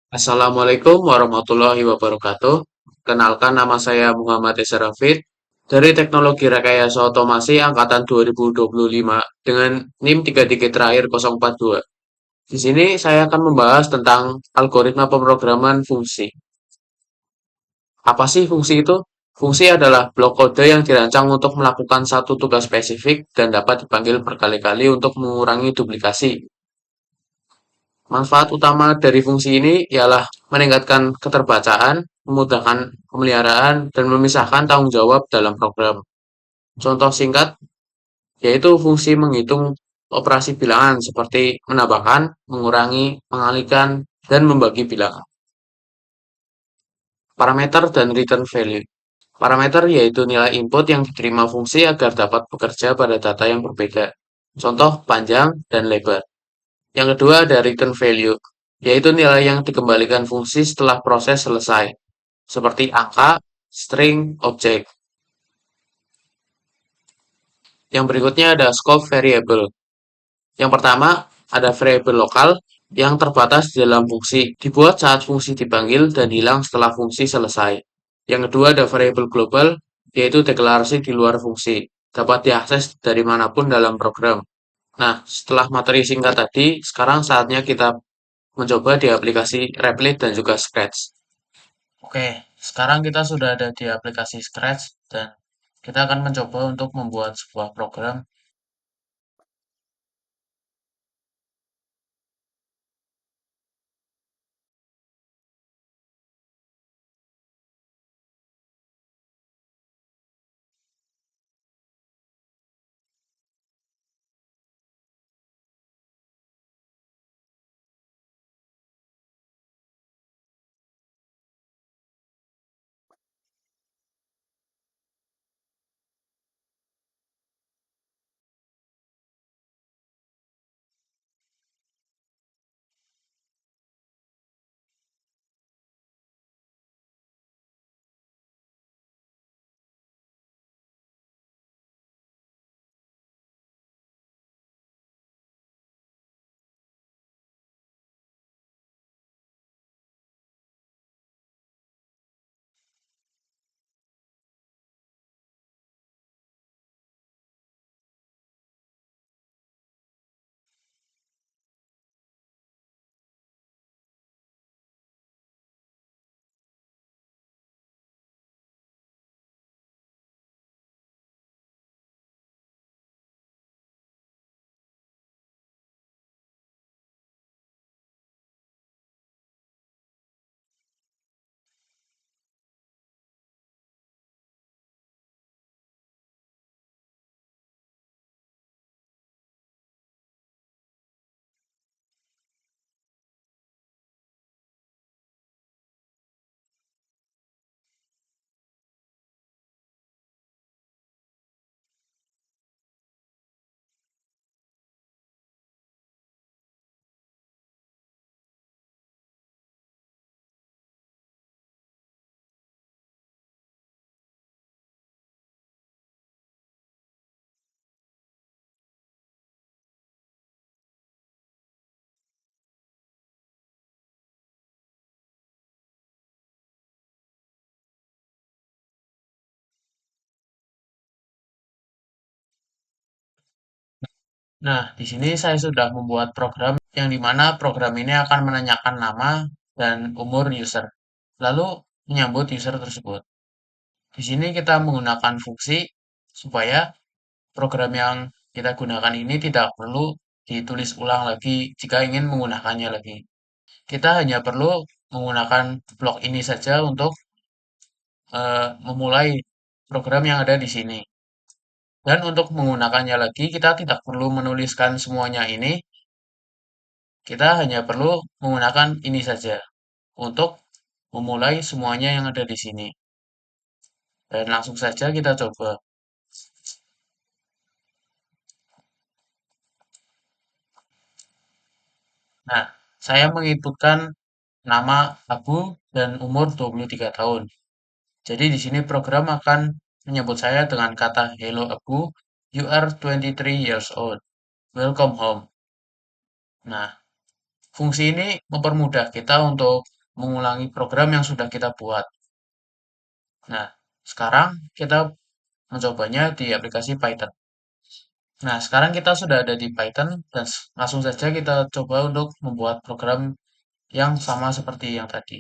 Assalamualaikum warahmatullahi wabarakatuh. Kenalkan nama saya Muhammad Esrafid dari Teknologi Rekayasa Otomasi Angkatan 2025 dengan NIM 3 digit terakhir 042. Di sini saya akan membahas tentang algoritma pemrograman fungsi. Apa sih fungsi itu? Fungsi adalah blok kode yang dirancang untuk melakukan satu tugas spesifik dan dapat dipanggil berkali-kali untuk mengurangi duplikasi. Manfaat utama dari fungsi ini ialah meningkatkan keterbacaan, memudahkan pemeliharaan, dan memisahkan tanggung jawab dalam program. Contoh singkat yaitu fungsi menghitung operasi bilangan seperti menambahkan, mengurangi, mengalihkan, dan membagi bilangan. Parameter dan return value. Parameter yaitu nilai input yang diterima fungsi agar dapat bekerja pada data yang berbeda. Contoh panjang dan lebar. Yang kedua ada return value, yaitu nilai yang dikembalikan fungsi setelah proses selesai, seperti angka, string, objek. Yang berikutnya ada scope variable. Yang pertama, ada variable lokal yang terbatas di dalam fungsi, dibuat saat fungsi dipanggil dan hilang setelah fungsi selesai. Yang kedua ada variable global, yaitu deklarasi di luar fungsi, dapat diakses dari manapun dalam program. Nah, setelah materi singkat tadi, sekarang saatnya kita mencoba di aplikasi Replit dan juga Scratch. Oke, sekarang kita sudah ada di aplikasi Scratch dan kita akan mencoba untuk membuat sebuah program. Nah, di sini saya sudah membuat program yang dimana program ini akan menanyakan nama dan umur user, lalu menyambut user tersebut. Di sini kita menggunakan fungsi supaya program yang kita gunakan ini tidak perlu ditulis ulang lagi jika ingin menggunakannya lagi. Kita hanya perlu menggunakan blok ini saja untuk memulai program yang ada di sini. Dan untuk menggunakannya lagi, kita tidak perlu menuliskan semuanya ini, kita hanya perlu menggunakan ini saja untuk memulai semuanya yang ada di sini. Dan langsung saja kita coba. Nah, saya menginputkan nama Abu dan umur 23 tahun. Jadi di sini program akan menyebut saya dengan kata Hello Abu, you are 23 years old. Welcome home. Nah, fungsi ini mempermudah kita untuk mengulangi program yang sudah kita buat. Nah, sekarang kita mencobanya di aplikasi Python. Nah, sekarang kita sudah ada di Python dan langsung saja kita coba untuk membuat program yang sama seperti yang tadi.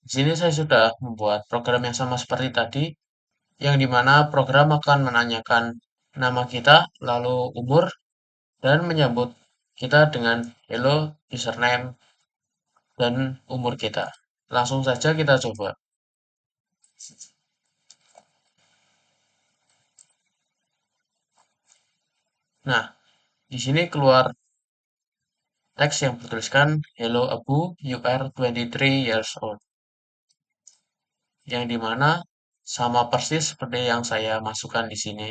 Di sini saya sudah membuat program yang sama seperti tadi, yang dimana program akan menanyakan nama kita, lalu umur, dan menyambut kita dengan hello, username, dan umur kita. Langsung saja kita coba. Nah, di sini keluar teks yang bertuliskan Hello Abu, you are 23 years old. Yang dimana sama persis seperti yang saya masukkan di sini.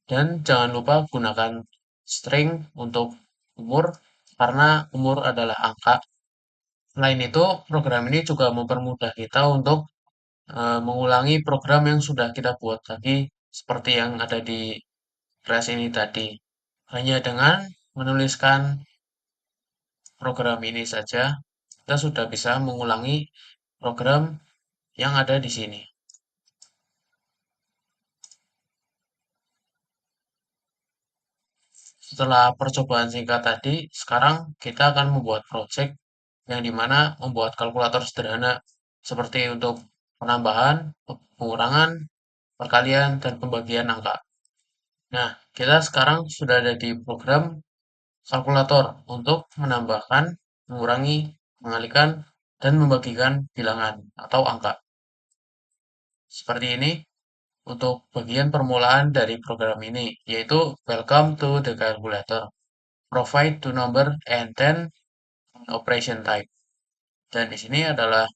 Dan jangan lupa gunakan string untuk umur, karena umur adalah angka. Selain itu, program ini juga mempermudah kita untuk mengulangi program yang sudah kita buat tadi, seperti yang ada di kelas ini tadi. Hanya dengan menuliskan program ini saja, kita sudah bisa mengulangi program yang ada di sini. Setelah percobaan singkat tadi, sekarang kita akan membuat project yang dimana membuat kalkulator sederhana seperti untuk penambahan, pengurangan, perkalian, dan pembagian angka. Nah, kita sekarang sudah ada di program Kalkulator untuk menambahkan, mengurangi, mengalihkan, dan membagikan bilangan atau angka. Seperti ini untuk bagian permulaan dari program ini, yaitu Welcome to the calculator. Provide two number and then operation type. Dan di sini adalah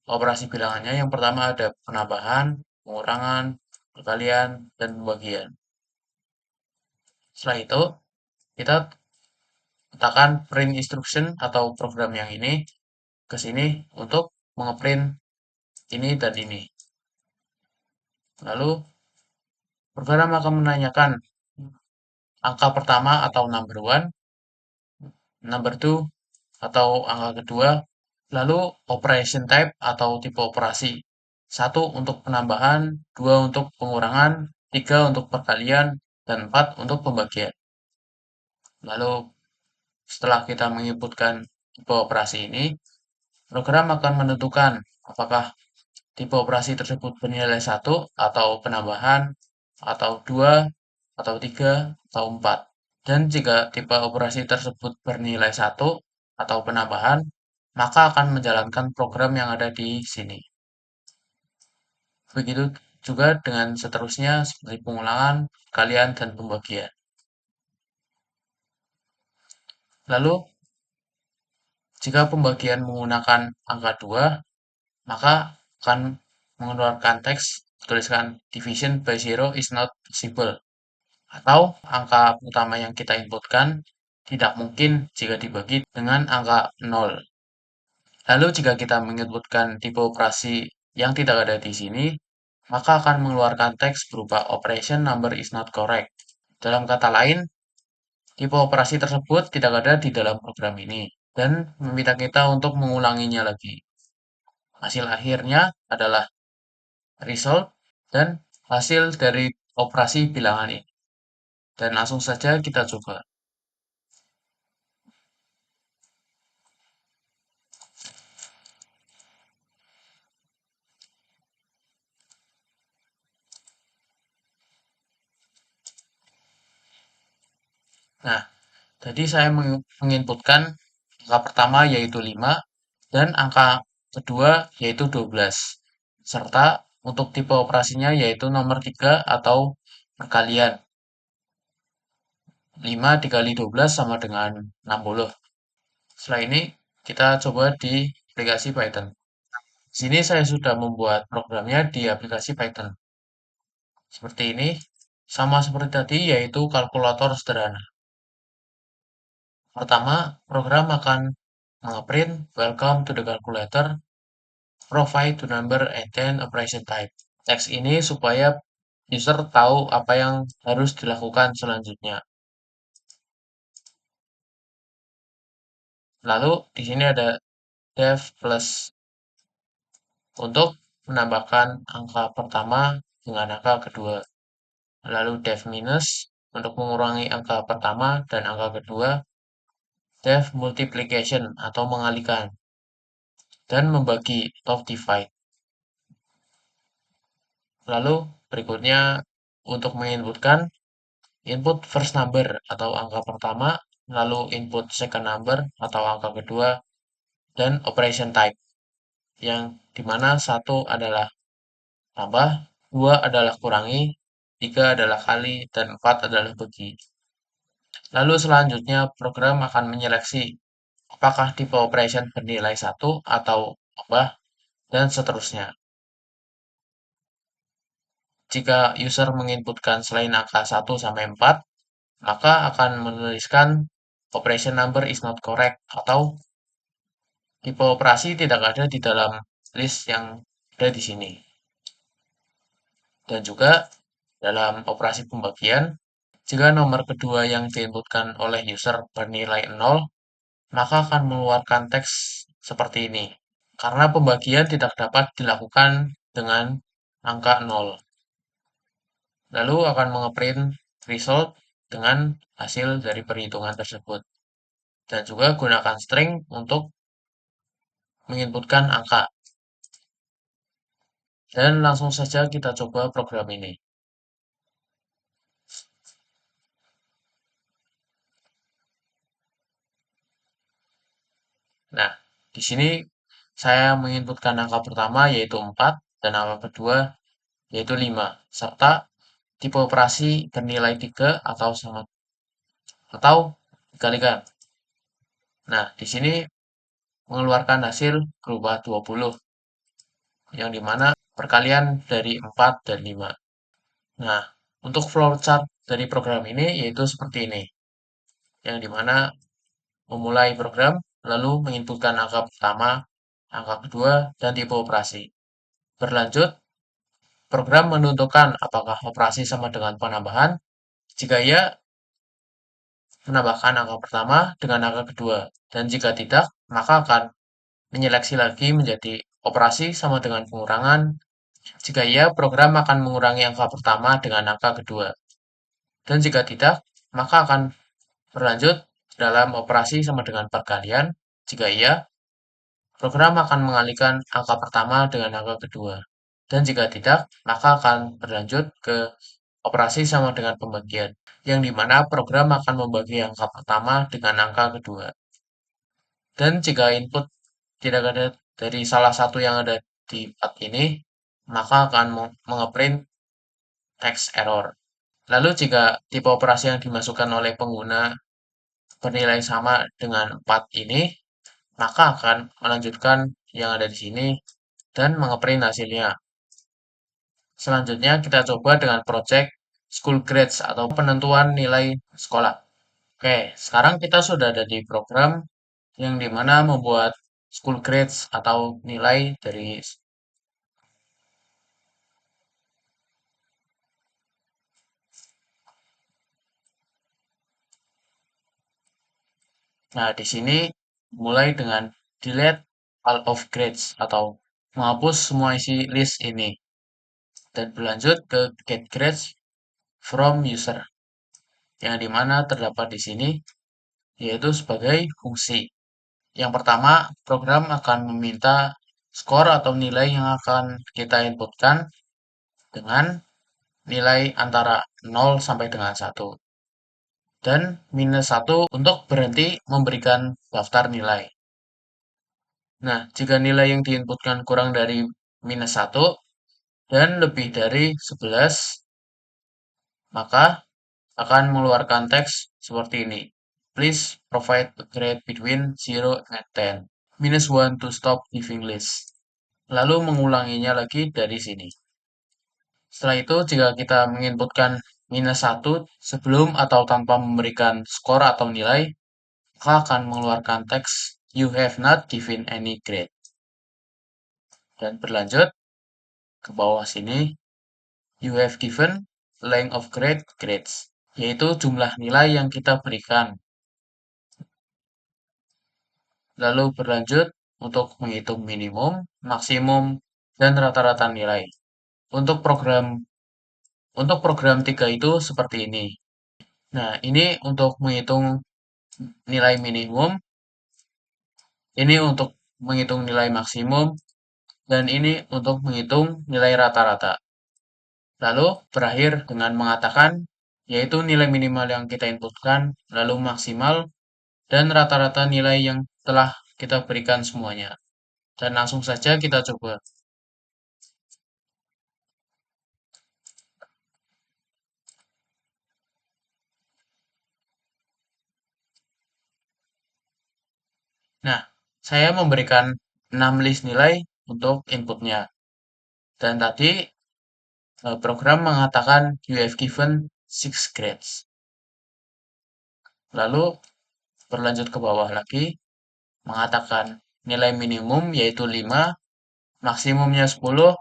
operasi bilangannya. Yang pertama ada penambahan, pengurangan, perkalian, dan pembagian. Setelah itu, kita tekan print instruction atau program yang ini ke sini untuk mengeprint ini dan ini. Lalu, program akan menanyakan angka pertama atau number one, number two, atau angka kedua, lalu operation type atau tipe operasi. Satu untuk penambahan, dua untuk pengurangan, tiga untuk perkalian, dan empat untuk pembagian. Lalu setelah kita menginputkan tipe operasi ini, program akan menentukan apakah tipe operasi tersebut bernilai satu atau penambahan, atau dua, atau tiga, atau empat. Dan jika tipe operasi tersebut bernilai satu atau penambahan, maka akan menjalankan program yang ada di sini. Begitu juga dengan seterusnya seperti pengulangan, kalian, dan pembagian. Lalu, jika pembagian menggunakan angka 2, maka akan mengeluarkan teks tuliskan division by zero is not possible. Atau angka utama yang kita inputkan tidak mungkin jika dibagi dengan angka 0. Lalu jika kita menginputkan tipe operasi yang tidak ada di sini, maka akan mengeluarkan teks berupa operation number is not correct. Dalam kata lain, tipe operasi tersebut tidak ada di dalam program ini dan meminta kita untuk mengulanginya lagi. Hasil akhirnya adalah result dan hasil dari operasi bilangan ini. Dan langsung saja kita coba. Nah, tadi saya menginputkan angka pertama yaitu 5 dan angka kedua yaitu 12. Serta untuk tipe operasinya yaitu nomor 3 atau perkalian. 5 dikali 12 sama dengan 60. Setelah ini kita coba di aplikasi Python. Di sini saya sudah membuat programnya di aplikasi Python. Seperti ini, sama seperti tadi yaitu kalkulator sederhana. Pertama, program akan nge-print welcome to the calculator, provide the number and then operation type. Teks ini supaya user tahu apa yang harus dilakukan selanjutnya. Lalu di sini ada def plus untuk menambahkan angka pertama dengan angka kedua. Lalu def minus untuk mengurangi angka pertama dan angka kedua. Def multiplication atau mengalihkan. Dan membagi atau divide. Lalu berikutnya untuk menginputkan input first number atau angka pertama, lalu input second number atau angka kedua, dan operation type yang dimana satu adalah tambah, dua adalah kurangi, tiga adalah kali, dan empat adalah bagi. Lalu selanjutnya program akan menyeleksi apakah tipe operation bernilai satu atau tambah, dan seterusnya. Jika user menginputkan selain angka 1 sampai 4, maka akan menuliskan operation number is not correct atau tipe operasi tidak ada di dalam list yang ada di sini. Dan juga dalam operasi pembagian, jika nomor kedua yang diinputkan oleh user bernilai 0, maka akan mengeluarkan teks seperti ini. Karena pembagian tidak dapat dilakukan dengan angka 0. Lalu akan mengeprint result dengan hasil dari perhitungan tersebut. Dan juga gunakan string untuk menginputkan angka. Dan langsung saja kita coba program ini. Di sini saya menginputkan angka pertama yaitu 4 dan angka kedua yaitu 5 serta tipe operasi bernilai 3 atau sama atau dikalikan. Nah, di sini mengeluarkan hasil berupa 20 yang dimana perkalian dari 4 dan 5. Nah, untuk flowchart dari program ini yaitu seperti ini, yang dimana memulai program lalu menginputkan angka pertama, angka kedua, dan tipe operasi. Berlanjut, program menentukan apakah operasi sama dengan penambahan. Jika ya, menambahkan angka pertama dengan angka kedua. Dan jika tidak, maka akan menyeleksi lagi menjadi operasi sama dengan pengurangan. Jika iya, program akan mengurangi angka pertama dengan angka kedua. Dan jika tidak, maka akan berlanjut dalam operasi sama dengan perkalian. Jika iya, program akan mengalihkan angka pertama dengan angka kedua. Dan jika tidak, maka akan berlanjut ke operasi sama dengan pembagian, yang dimana program akan membagi angka pertama dengan angka kedua. Dan jika input tidak ada dari salah satu yang ada di part ini, maka akan mengeprint text error. Lalu jika tipe operasi yang dimasukkan oleh pengguna bernilai sama dengan 4 ini, maka akan melanjutkan yang ada di sini dan mengeprint hasilnya. Selanjutnya kita coba dengan project school grades atau penentuan nilai sekolah. Oke, sekarang kita sudah ada di program yang dimana membuat school grades atau nilai dari. Nah, di sini mulai dengan delete all of grades atau menghapus semua isi list ini dan berlanjut ke get grades from user yang dimana terdapat di sini yaitu sebagai fungsi. Yang pertama, program akan meminta skor atau nilai yang akan kita inputkan dengan nilai antara 0 sampai dengan 1 dan -1 untuk berhenti memberikan daftar nilai. Nah, jika nilai yang diinputkan kurang dari -1 dan lebih dari 11, maka akan mengeluarkan teks seperti ini. Please provide a grade between 0 and 10. -1 to stop giving list. Lalu mengulanginya lagi dari sini. Setelah itu, jika kita menginputkan -1 sebelum atau tanpa memberikan skor atau nilai, maka akan mengeluarkan teks You have not given any grade. Dan berlanjut ke bawah sini, You have given length of grades, yaitu jumlah nilai yang kita berikan. Lalu berlanjut untuk menghitung minimum, maksimum, dan rata-rata nilai. Untuk program 3 itu seperti ini. Nah, ini untuk menghitung nilai minimum, ini untuk menghitung nilai maksimum, dan ini untuk menghitung nilai rata-rata. Lalu berakhir dengan mengatakan, yaitu nilai minimal yang kita inputkan, lalu maksimal, dan rata-rata nilai yang telah kita berikan semuanya. Dan langsung saja kita coba. Nah, saya memberikan 6 list nilai untuk inputnya. Dan tadi program mengatakan you have given 6 grades. Lalu berlanjut ke bawah lagi, mengatakan nilai minimum yaitu 5, maksimumnya 10,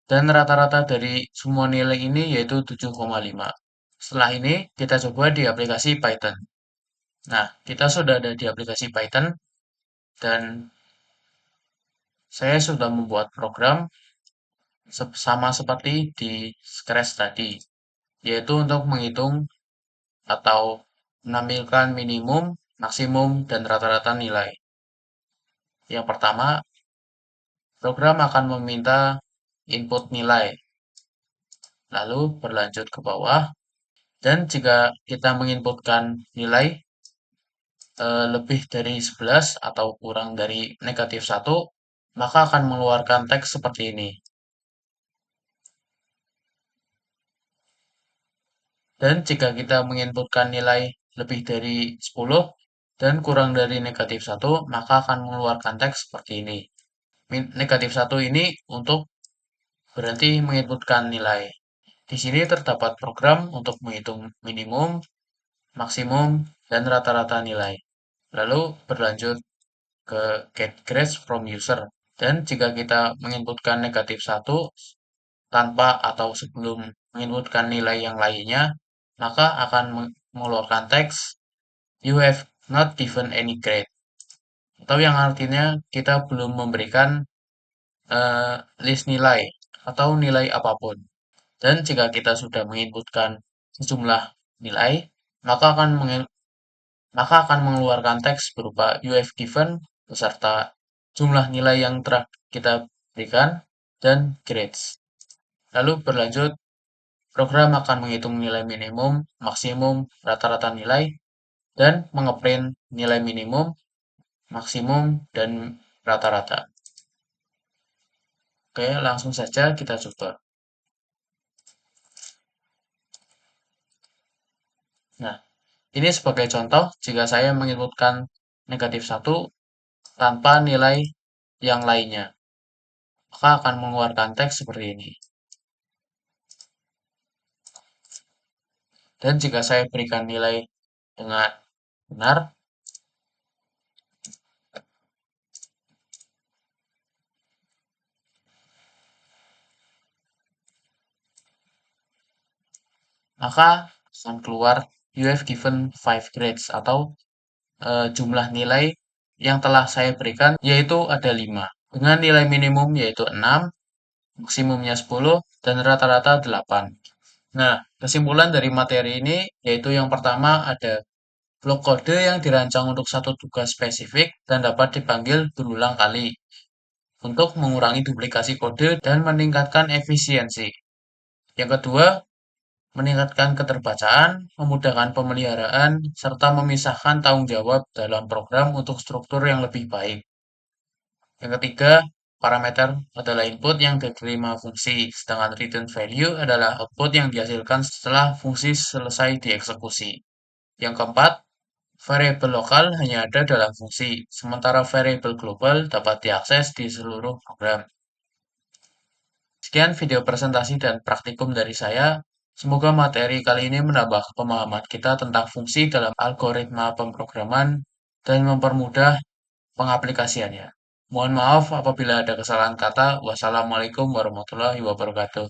dan rata-rata dari semua nilai ini yaitu 7,5. Setelah ini, kita coba di aplikasi Python. Nah, kita sudah ada di aplikasi Python, dan saya sudah membuat program sama seperti di Scratch tadi, yaitu untuk menghitung atau menampilkan minimum, maksimum, dan rata-rata nilai. Yang pertama, program akan meminta input nilai, lalu berlanjut ke bawah, dan jika kita menginputkan nilai lebih dari 11 atau kurang dari negatif 1, maka akan mengeluarkan teks seperti ini. Dan jika kita menginputkan nilai lebih dari 10 dan kurang dari negatif 1, maka akan mengeluarkan teks seperti ini. Negatif 1 ini untuk berhenti menginputkan nilai. Di sini terdapat program untuk menghitung minimum, maksimum, dan rata-rata nilai. Lalu berlanjut ke get grades from user. Dan jika kita menginputkan negatif 1 tanpa atau sebelum menginputkan nilai yang lainnya, maka akan mengeluarkan teks you have not given any grade. Atau yang artinya kita belum memberikan list nilai atau nilai apapun. Dan jika kita sudah menginputkan sejumlah nilai, maka akan mengeluarkan teks berupa you have given beserta jumlah nilai yang telah kita berikan dan grades. Lalu berlanjut, program akan menghitung nilai minimum, maksimum, rata-rata nilai, dan mengeprint nilai minimum, maksimum, dan rata-rata. Oke, langsung saja kita coba. Nah, ini sebagai contoh, jika saya menginputkan negatif 1 tanpa nilai yang lainnya, maka akan mengeluarkan teks seperti ini. Dan jika saya berikan nilai dengan benar, maka akan keluar you have given 5 grades atau jumlah nilai yang telah saya berikan yaitu ada 5. Dengan nilai minimum yaitu 6, maksimumnya 10, dan rata-rata 8. Nah, kesimpulan dari materi ini yaitu yang pertama ada blok kode yang dirancang untuk satu tugas spesifik dan dapat dipanggil berulang kali untuk mengurangi duplikasi kode dan meningkatkan efisiensi. Yang kedua, meningkatkan keterbacaan, memudahkan pemeliharaan, serta memisahkan tanggung jawab dalam program untuk struktur yang lebih baik. Yang ketiga, parameter adalah input yang diterima fungsi, sedangkan return value adalah output yang dihasilkan setelah fungsi selesai dieksekusi. Yang keempat, variabel lokal hanya ada dalam fungsi, sementara variabel global dapat diakses di seluruh program. Sekian video presentasi dan praktikum dari saya. Semoga materi kali ini menambah pemahaman kita tentang fungsi dalam algoritma pemrograman dan mempermudah pengaplikasiannya. Mohon maaf apabila ada kesalahan kata. Wassalamualaikum warahmatullahi wabarakatuh.